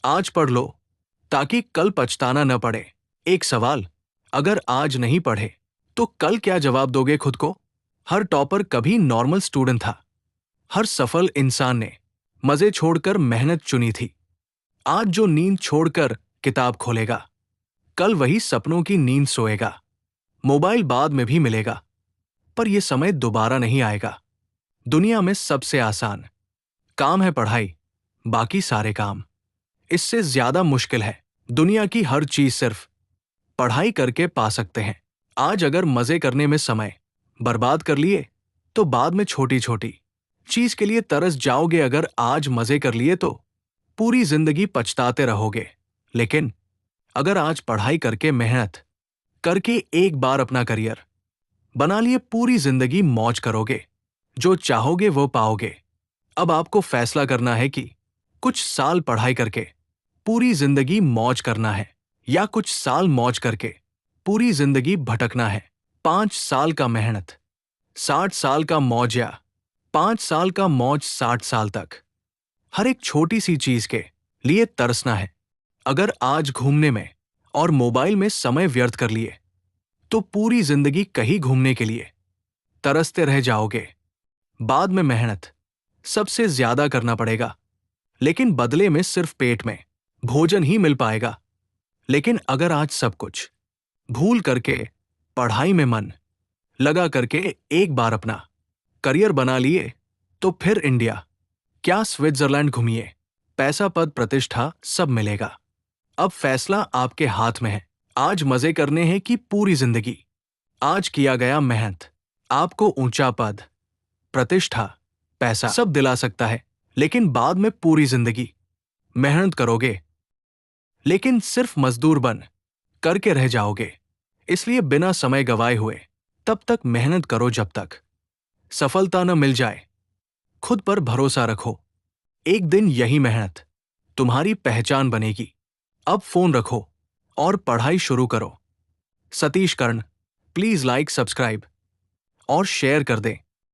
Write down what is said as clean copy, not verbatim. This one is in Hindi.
आज पढ़ लो ताकि कल पछताना न पड़े। एक सवाल, अगर आज नहीं पढ़े तो कल क्या जवाब दोगे खुद को? हर टॉपर कभी नॉर्मल स्टूडेंट था। हर सफल इंसान ने मजे छोड़कर मेहनत चुनी थी। आज जो नींद छोड़कर किताब खोलेगा, कल वही सपनों की नींद सोएगा। मोबाइल बाद में भी मिलेगा, पर यह समय दोबारा नहीं आएगा। दुनिया में सबसे आसान काम है पढ़ाई, बाकी सारे काम इससे ज्यादा मुश्किल है। दुनिया की हर चीज सिर्फ पढ़ाई करके पा सकते हैं। आज अगर मजे करने में समय बर्बाद कर लिए तो बाद में छोटी छोटी चीज के लिए तरस जाओगे। अगर आज मजे कर लिए तो पूरी जिंदगी पछताते रहोगे। लेकिन अगर आज पढ़ाई करके मेहनत करके एक बार अपना करियर बना लिए, पूरी जिंदगी मौज करोगे। जो चाहोगे वो पाओगे। अब आपको फैसला करना है कि कुछ साल पढ़ाई करके पूरी जिंदगी मौज करना है या कुछ साल मौज करके पूरी जिंदगी भटकना है। 5 साल का मेहनत 60 साल का मौज, या 5 साल का मौज 60 साल तक। हर एक छोटी सी चीज के लिए तरसना है। अगर आज घूमने में और मोबाइल में समय व्यर्थ कर लिए तो पूरी जिंदगी कहीं घूमने के लिए तरसते रह जाओगे। बाद में मेहनत सबसे ज्यादा करना पड़ेगा, लेकिन बदले में सिर्फ पेट में भोजन ही मिल पाएगा। लेकिन अगर आज सब कुछ भूल करके पढ़ाई में मन लगा करके एक बार अपना करियर बना लिए तो फिर इंडिया क्या स्विट्जरलैंड घूमिए, पैसा पद प्रतिष्ठा सब मिलेगा। अब फैसला आपके हाथ में है। आज मजे करने हैं कि पूरी जिंदगी। आज किया गया मेहनत आपको ऊंचा पद, प्रतिष्ठा, पैसा सब दिला सकता है, लेकिन बाद में पूरी जिंदगी मेहनत करोगे लेकिन सिर्फ मजदूर बन करके रह जाओगे। इसलिए बिना समय गवाए हुए तब तक मेहनत करो जब तक सफलता न मिल जाए। खुद पर भरोसा रखो, एक दिन यही मेहनत तुम्हारी पहचान बनेगी। अब फोन रखो और पढ़ाई शुरू करो। सतीश कर्ण, प्लीज लाइक, सब्सक्राइब और शेयर कर दें।